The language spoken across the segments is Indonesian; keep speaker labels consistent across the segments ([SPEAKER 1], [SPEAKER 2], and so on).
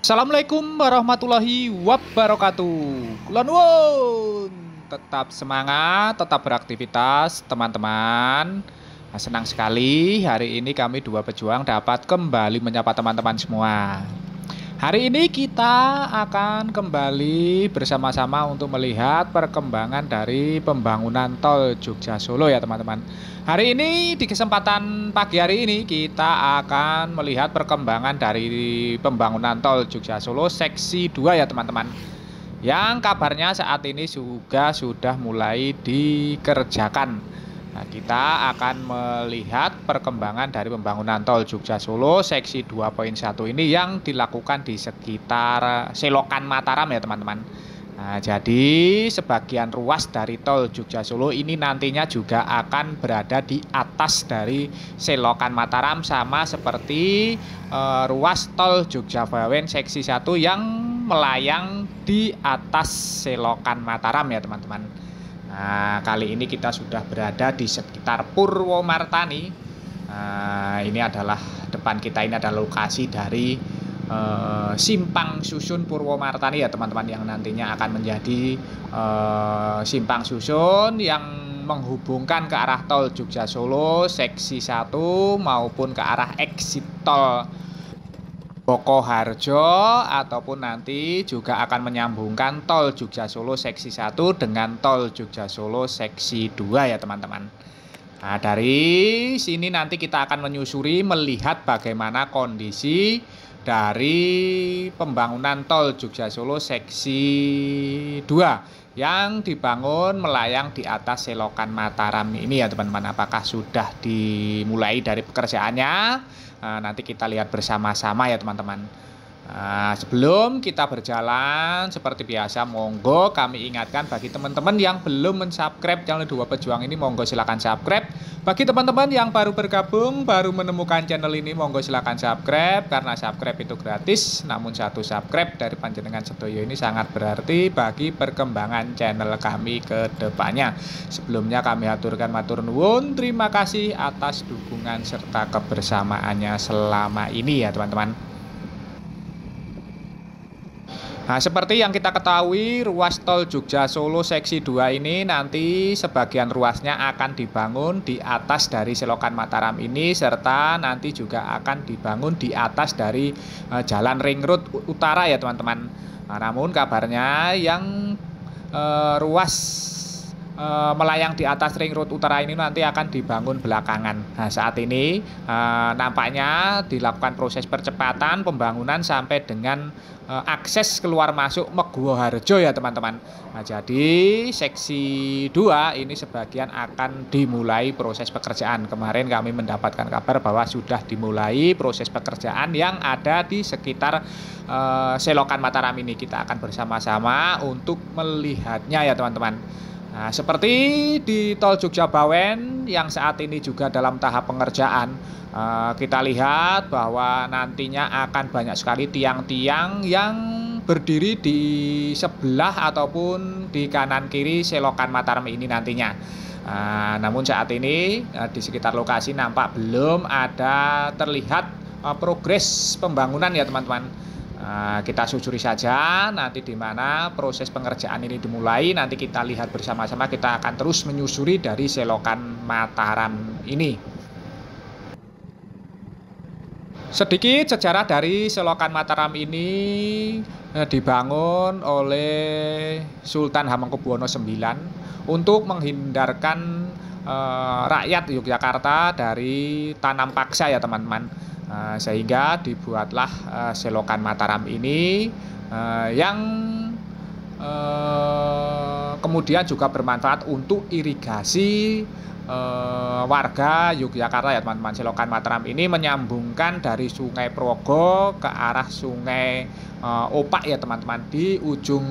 [SPEAKER 1] Assalamualaikum warahmatullahi wabarakatuh. Kula nuwun. Tetap semangat, tetap beraktivitas, teman-teman. Senang sekali hari ini kami dua pejuang dapat kembali menyapa teman-teman semua. Hari ini kita akan kembali bersama-sama untuk melihat perkembangan dari pembangunan tol Jogja Solo ya teman-teman. Hari ini di kesempatan pagi hari ini kita akan melihat perkembangan dari pembangunan tol Jogja Solo seksi 2 ya teman-teman. Yang kabarnya saat ini juga sudah mulai dikerjakan. Nah, kita akan melihat perkembangan dari pembangunan tol Jogja Solo seksi 2.1 ini yang dilakukan di sekitar Selokan Mataram ya teman-teman. Nah, jadi sebagian ruas dari tol Jogja Solo ini nantinya juga akan berada di atas dari Selokan Mataram sama seperti ruas tol Jogja Bawen seksi 1 yang melayang di atas Selokan Mataram ya teman-teman. Nah, kali ini kita sudah berada di sekitar Purwomartani. Nah, ini adalah depan kita ini adalah lokasi dari Simpang Susun Purwomartani ya teman-teman, yang nantinya akan menjadi simpang susun yang menghubungkan ke arah tol Jogja Solo seksi 1 maupun ke arah exit tol Bokoharjo, ataupun nanti juga akan menyambungkan tol Jogja Solo seksi 1 dengan tol Jogja Solo seksi 2 ya teman-teman. Nah, dari sini nanti kita akan menyusuri melihat bagaimana kondisi dari pembangunan tol Jogja Solo seksi 2 yang dibangun melayang di atas Selokan Mataram ini ya teman-teman. Apakah sudah dimulai dari pekerjaannya? Nanti kita lihat bersama-sama ya teman-teman. Sebelum kita berjalan seperti biasa, monggo kami ingatkan bagi teman-teman yang belum mensubscribe channel Dua Pejuang ini, monggo silakan subscribe. Bagi teman-teman yang baru bergabung, baru menemukan channel ini, monggo silakan subscribe, karena subscribe itu gratis. Namun satu subscribe dari panjenengan sedoyo ini sangat berarti bagi perkembangan channel kami ke depannya. Sebelumnya kami aturkan matur nuwun, terima kasih atas dukungan serta kebersamaannya selama ini ya teman-teman. Nah, seperti yang kita ketahui, ruas tol Jogja Solo seksi 2 ini nanti sebagian ruasnya akan dibangun di atas dari Selokan Mataram ini, serta nanti juga akan dibangun di atas dari Jalan Ring Road Utara ya teman-teman. Nah, namun kabarnya yang ruas melayang di atas Ring Road Utara ini nanti akan dibangun belakangan. Nah, saat ini nampaknya dilakukan proses percepatan pembangunan sampai dengan akses keluar masuk Meguwoharjo ya teman-teman. Nah, jadi seksi 2 ini sebagian akan dimulai proses pekerjaan. Kemarin kami mendapatkan kabar bahwa sudah dimulai proses pekerjaan yang ada di sekitar Selokan Mataram ini. Kita akan bersama-sama untuk melihatnya ya teman-teman. Nah, seperti di tol Jogja Bawen yang saat ini juga dalam tahap pengerjaan, kita lihat bahwa nantinya akan banyak sekali tiang-tiang yang berdiri di sebelah ataupun di kanan kiri Selokan Mataram ini nantinya. Namun saat ini di sekitar lokasi nampak belum ada terlihat progres pembangunan ya teman-teman. Kita susuri saja nanti di mana proses pengerjaan ini dimulai. Nanti kita lihat bersama-sama, kita akan terus menyusuri dari Selokan Mataram ini. Sedikit sejarah dari Selokan Mataram ini dibangun oleh Sultan Hamengkubuwono IX untuk menghindarkan rakyat Yogyakarta dari tanam paksa ya teman-teman. Sehingga dibuatlah Selokan Mataram ini yang kemudian juga bermanfaat untuk irigasi warga Yogyakarta ya teman-teman. Selokan Mataram ini menyambungkan dari Sungai Progo ke arah Sungai Opak ya teman-teman, di ujung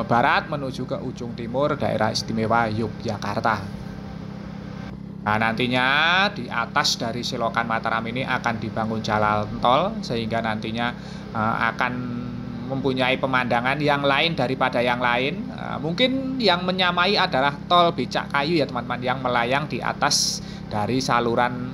[SPEAKER 1] barat menuju ke ujung timur daerah istimewa Yogyakarta. Nah, nantinya di atas dari Selokan Mataram ini akan dibangun jalan tol, sehingga nantinya akan mempunyai pemandangan yang lain daripada yang lain. Mungkin yang menyamai adalah tol Becak Kayu ya teman-teman, yang melayang di atas dari saluran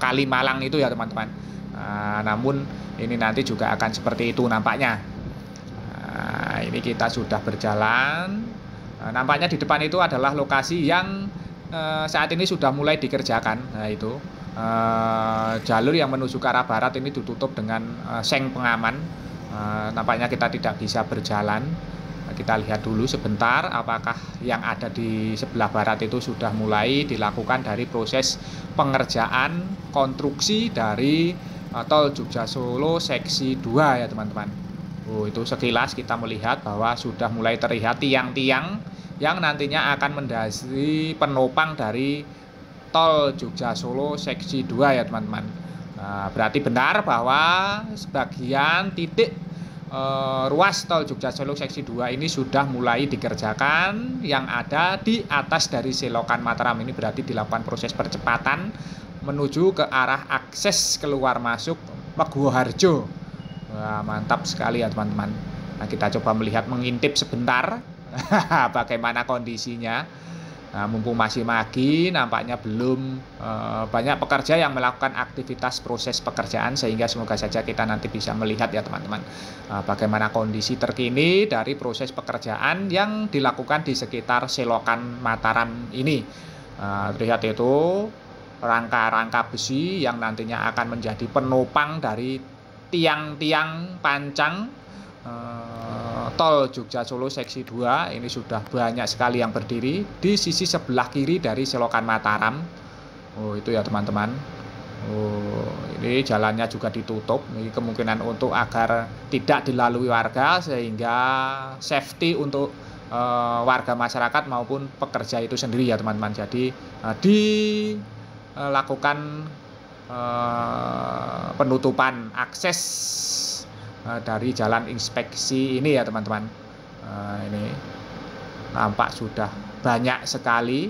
[SPEAKER 1] Kalimalang itu ya teman-teman. Namun ini nanti juga akan seperti itu nampaknya. Nah, ini kita sudah berjalan. Nampaknya di depan itu adalah lokasi yang saat ini sudah mulai dikerjakan. Nah, itu jalur yang menuju ke arah barat ini ditutup dengan seng pengaman. Nampaknya kita tidak bisa berjalan. Kita lihat dulu sebentar apakah yang ada di sebelah barat itu sudah mulai dilakukan dari proses pengerjaan konstruksi dari tol Jogja Solo seksi 2 ya teman-teman. Itu sekilas kita melihat bahwa sudah mulai terlihat tiang-tiang yang nantinya akan mendasari penopang dari tol Jogja Solo seksi 2 ya teman-teman. Nah, berarti benar bahwa sebagian titik ruas tol Jogja Solo seksi 2 ini sudah mulai dikerjakan. Yang ada di atas dari Selokan Mataram ini berarti dilakukan proses percepatan menuju ke arah akses keluar masuk Meguwoharjo. Wah, mantap sekali ya teman-teman. Nah, kita coba melihat mengintip sebentar bagaimana kondisinya. Nah, mumpung masih pagi, nampaknya belum banyak pekerja yang melakukan aktivitas proses pekerjaan, sehingga semoga saja kita nanti bisa melihat ya teman-teman bagaimana kondisi terkini dari proses pekerjaan yang dilakukan di sekitar Selokan Mataram ini. Terlihat itu rangka-rangka besi yang nantinya akan menjadi penopang dari tiang-tiang pancang tol Jogja Solo seksi 2 ini sudah banyak sekali yang berdiri di sisi sebelah kiri dari Selokan Mataram. Itu ya teman-teman. Ini jalannya juga ditutup. Ini kemungkinan untuk agar tidak dilalui warga sehingga safety untuk warga masyarakat maupun pekerja itu sendiri ya teman-teman. Jadi dilakukan penutupan akses dari jalan inspeksi ini ya teman-teman. Ini nampak sudah banyak sekali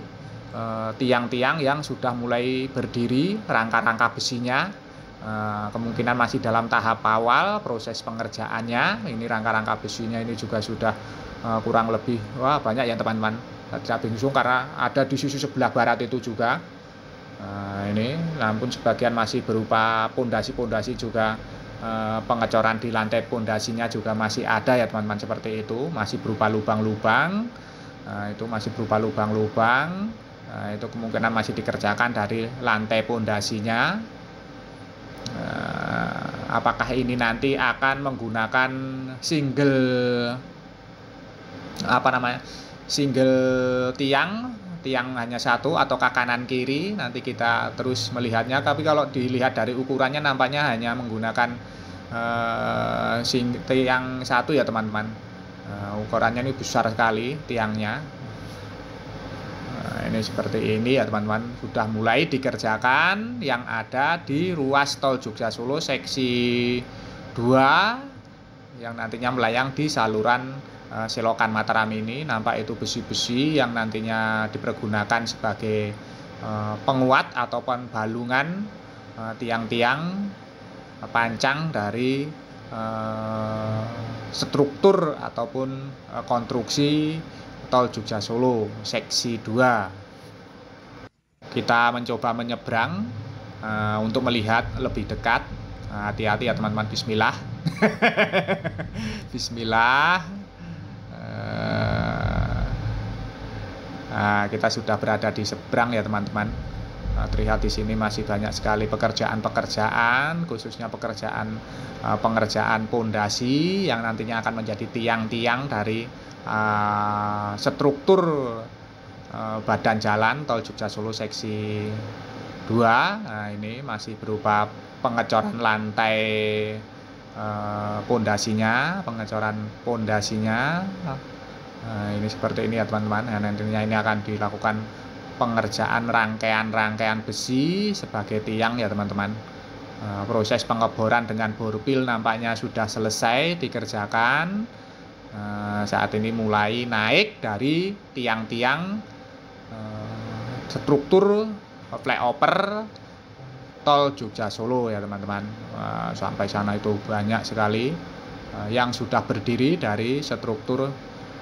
[SPEAKER 1] tiang-tiang yang sudah mulai berdiri, rangka-rangka besinya. Kemungkinan masih dalam tahap awal proses pengerjaannya. Ini rangka-rangka besinya ini juga sudah kurang lebih banyak ya teman-teman. Tidak bingung karena ada di sisi sebelah barat itu juga. Ini namun sebagian masih berupa pondasi-pondasi juga. Pengecoran di lantai pondasinya juga masih ada ya teman-teman, seperti itu, masih berupa lubang-lubang. Itu masih berupa lubang-lubang. Itu kemungkinan masih dikerjakan dari lantai pondasinya. Apakah ini nanti akan menggunakan single tiang hanya satu atau ke kanan kiri, nanti kita terus melihatnya. Tapi kalau dilihat dari ukurannya nampaknya hanya menggunakan tiang satu ya teman-teman. Ukurannya ini besar sekali tiangnya. Ini seperti ini ya teman-teman, sudah mulai dikerjakan yang ada di ruas tol Jogja Solo seksi 2 yang nantinya melayang di saluran Selokan Mataram ini. Nampak itu besi-besi yang nantinya dipergunakan sebagai penguat ataupun balungan tiang-tiang pancang dari struktur ataupun konstruksi tol Jogja Solo seksi 2. Kita mencoba menyeberang untuk melihat lebih dekat. Hati-hati ya teman-teman, bismillah. Bismillah. Kita sudah berada di seberang ya teman-teman. Terlihat di sini masih banyak sekali pekerjaan-pekerjaan, khususnya pengerjaan pondasi yang nantinya akan menjadi tiang-tiang dari struktur badan jalan tol Jogja Solo seksi 2. Ini masih berupa pengecoran lantai pengecoran pondasinya. Ini seperti ini ya teman-teman. Nantinya ini akan dilakukan pengerjaan rangkaian besi sebagai tiang ya teman-teman. Proses pengeboran dengan borpil nampaknya sudah selesai dikerjakan. Saat ini mulai naik dari tiang-tiang struktur flyover tol Jogja Solo ya teman-teman. Sampai sana itu banyak sekali yang sudah berdiri dari struktur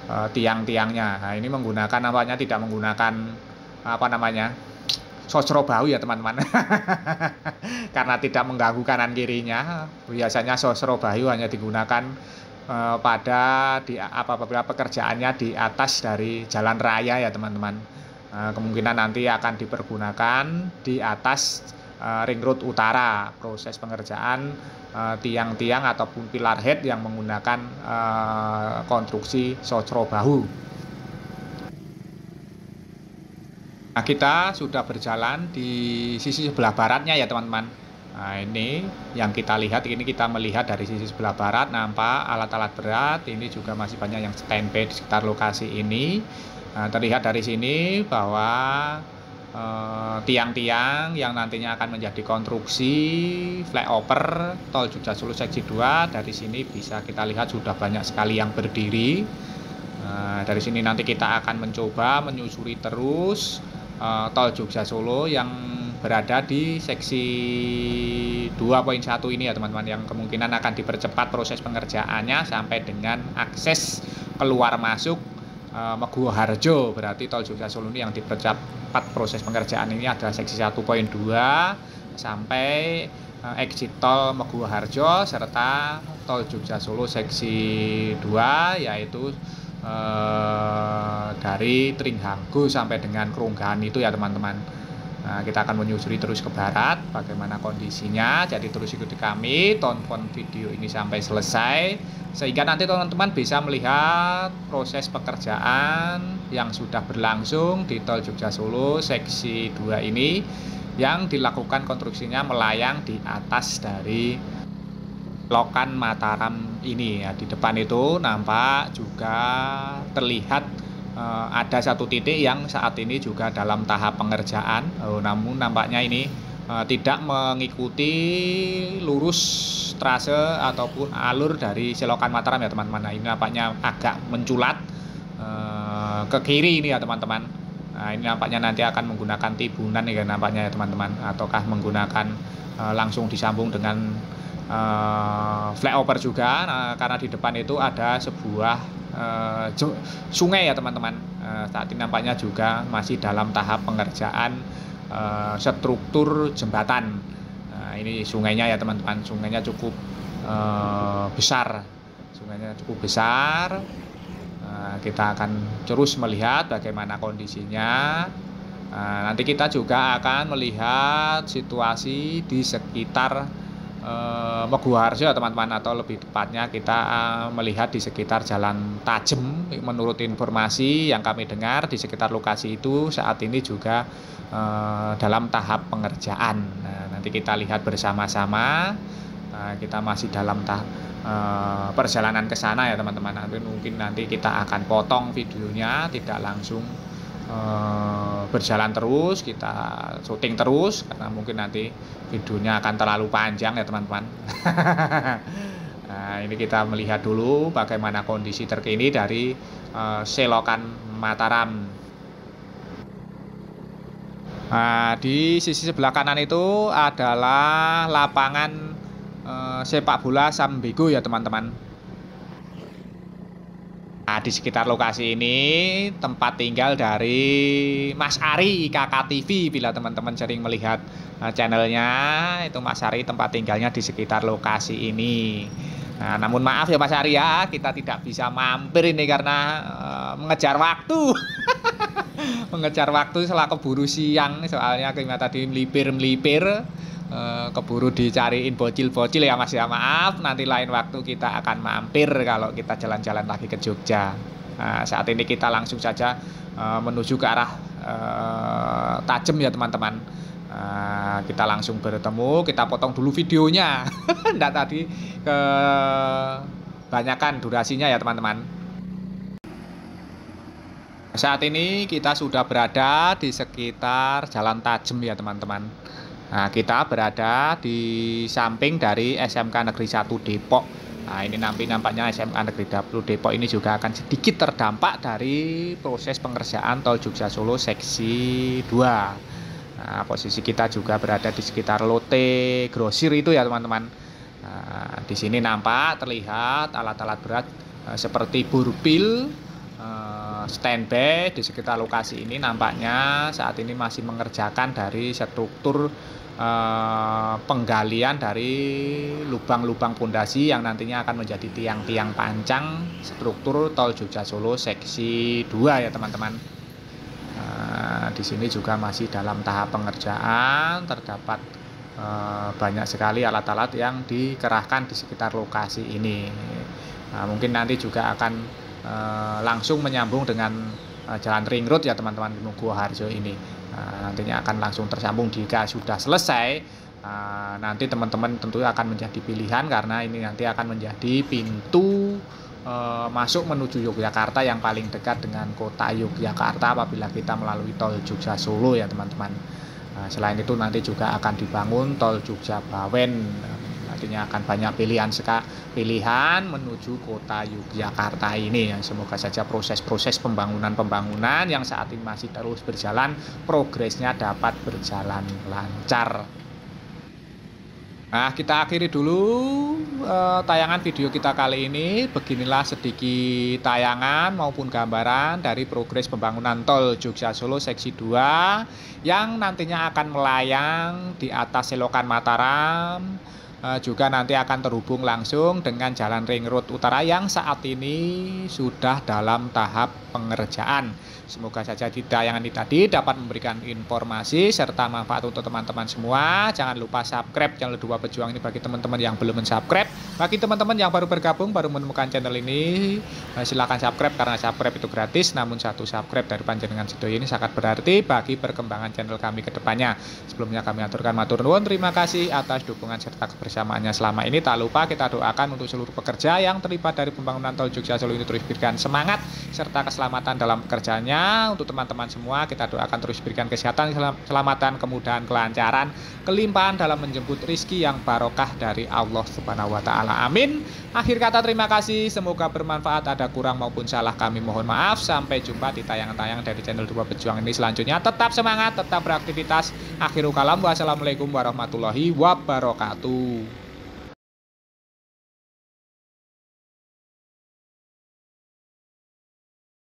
[SPEAKER 1] tiang-tiangnya. Ini menggunakan nampaknya tidak menggunakan Sosrobahu ya teman-teman. Karena tidak mengganggu kanan kirinya. Biasanya Sosrobahu hanya digunakan pada beberapa pekerjaannya di atas dari jalan raya ya teman-teman. Kemungkinan nanti akan dipergunakan di atas ring road utara, proses pengerjaan tiang-tiang ataupun pilar head yang menggunakan konstruksi Sosrobahu. Nah, kita sudah berjalan di sisi sebelah baratnya ya teman-teman. Nah, ini yang kita lihat, ini kita melihat dari sisi sebelah barat, nampak alat-alat berat, ini juga masih banyak yang standby di sekitar lokasi ini. Nah, terlihat dari sini bahwa tiang-tiang yang nantinya akan menjadi konstruksi flyover Tol Jogja Solo Seksi 2, dari sini bisa kita lihat sudah banyak sekali yang berdiri. Nah, dari sini nanti kita akan mencoba menyusuri terus Tol Jogja Solo yang berada di seksi 2.1 ini ya teman-teman, yang kemungkinan akan dipercepat proses pengerjaannya sampai dengan akses keluar masuk Meguwoharjo. Berarti Tol Jogja Solo ini yang dipercepat proses pengerjaan ini adalah seksi 1.2 sampai exit tol Meguwoharjo serta Tol Jogja Solo seksi 2, yaitu dari Tringhanggo sampai dengan Krunggahan itu ya teman-teman. Nah, kita akan menyusuri terus ke barat bagaimana kondisinya, jadi terus ikuti kami, tonton video ini sampai selesai sehingga nanti teman-teman bisa melihat proses pekerjaan yang sudah berlangsung di Tol Jogja Solo seksi 2 ini, yang dilakukan konstruksinya melayang di atas dari Lokan Mataram ini ya. Di depan itu nampak juga terlihat ada satu titik yang saat ini juga dalam tahap pengerjaan, namun nampaknya ini tidak mengikuti lurus trase ataupun alur dari selokan Mataram ya teman-teman. Nah, ini nampaknya agak menculat ke kiri ini ya teman-teman. Nah, ini nampaknya nanti akan menggunakan tibunan ya nampaknya ya teman-teman, ataukah menggunakan langsung disambung dengan flyover juga. Nah, karena di depan itu ada sebuah sungai ya teman-teman. Saat ini nampaknya juga masih dalam tahap pengerjaan struktur jembatan. Nah, ini sungainya ya teman-teman, sungainya cukup besar, kita akan terus melihat bagaimana kondisinya. Nanti kita juga akan melihat situasi di sekitar Meguwoharjo teman-teman, atau lebih tepatnya kita melihat di sekitar Jalan Tajem. Menurut informasi yang kami dengar, di sekitar lokasi itu saat ini juga dalam tahap pengerjaan. Nah, nanti kita lihat bersama-sama. Kita masih dalam tahap perjalanan ke sana ya teman-teman. Mungkin nanti kita akan potong videonya, tidak langsung berjalan terus, kita syuting terus karena mungkin nanti videonya akan terlalu panjang ya teman-teman. Nah, ini kita melihat dulu bagaimana kondisi terkini dari selokan Mataram. Nah, di sisi sebelah kanan itu adalah lapangan sepak bola Sambego ya teman-teman. Nah, di sekitar lokasi ini tempat tinggal dari Mas Ari Kakak TV. Bila teman-teman sering melihat channelnya, itu Mas Ari tempat tinggalnya di sekitar lokasi ini. Nah, namun maaf ya Mas Ari ya, kita tidak bisa mampir ini karena mengejar waktu. Mengejar waktu setelah keburu siang, soalnya kita tadi melipir keburu dicariin bocil-bocil ya Mas ya. Maaf, nanti lain waktu kita akan mampir kalau kita jalan-jalan lagi ke Jogja. Nah, saat ini kita langsung saja menuju ke arah Tajem ya teman-teman. Kita langsung bertemu, kita potong dulu videonya. Nggak tadi kebanyakan durasinya ya teman-teman. Saat ini kita sudah berada di sekitar Jalan Tajem ya teman-teman. Nah, kita berada di samping dari SMK Negeri 1 Depok. Nah, ini nampaknya SMK Negeri 1 Depok ini juga akan sedikit terdampak dari proses pengerjaan Tol Jogja Solo seksi 2. Nah, posisi kita juga berada di sekitar Lotte Grosir itu ya teman-teman. Nah, di sini nampak terlihat alat-alat berat seperti burpil, standby di sekitar lokasi ini. Nampaknya saat ini masih mengerjakan dari struktur penggalian dari lubang-lubang pondasi yang nantinya akan menjadi tiang-tiang pancang struktur tol Jogja Solo seksi 2 ya teman-teman. Di sini juga masih dalam tahap pengerjaan, terdapat banyak sekali alat-alat yang dikerahkan di sekitar lokasi ini. Mungkin nanti juga akan langsung menyambung dengan jalan ring road ya teman-teman, Nugroho Harjo ini. Nantinya akan langsung tersambung jika sudah selesai. Nanti teman-teman tentu akan menjadi pilihan karena ini nanti akan menjadi pintu masuk menuju Yogyakarta yang paling dekat dengan kota Yogyakarta apabila kita melalui tol Jogja Solo ya teman-teman. Selain itu nanti juga akan dibangun tol Jogja Bawen. Nantinya akan banyak pilihan menuju kota Yogyakarta ini. Semoga saja proses-proses pembangunan yang saat ini masih terus berjalan, progresnya dapat berjalan lancar. Nah, kita akhiri dulu tayangan video kita kali ini. Beginilah sedikit tayangan maupun gambaran dari progres pembangunan tol Jogja Solo seksi 2 yang nantinya akan melayang di atas selokan Mataram. Juga nanti akan terhubung langsung dengan Jalan Ring Road Utara yang saat ini sudah dalam tahap pengerjaan. Semoga saja di tayangan ini tadi dapat memberikan informasi serta manfaat untuk teman-teman semua. Jangan lupa subscribe channel Dua Pejuang ini bagi teman-teman yang belum subscribe. Bagi teman-teman yang baru bergabung, baru menemukan channel ini, silakan subscribe karena subscribe itu gratis. Namun satu subscribe dari panjenengan sedaya ini sangat berarti bagi perkembangan channel kami ke depannya. Sebelumnya kami aturkan matur nuwun, terima kasih atas dukungan serta kebersamaannya selama ini. Tak lupa kita doakan untuk seluruh pekerja yang terlibat dari pembangunan tol Jogja Solo ini terus berikan semangat serta keselamatan dalam pekerjaannya. Untuk teman-teman semua kita doakan terus berikan kesehatan, keselamatan, kemudahan, kelancaran, kelimpahan dalam menjemput rizki yang barokah dari Allah Subhanahu wa Ta'ala. Amin. Akhir kata terima kasih, semoga bermanfaat. Ada kurang maupun salah kami mohon maaf. Sampai jumpa di tayangan-tayangan dari channel Dua Pejuang ini selanjutnya. Tetap semangat, tetap beraktivitas. Akhirul kalam, wassalamualaikum warahmatullahi wabarakatuh.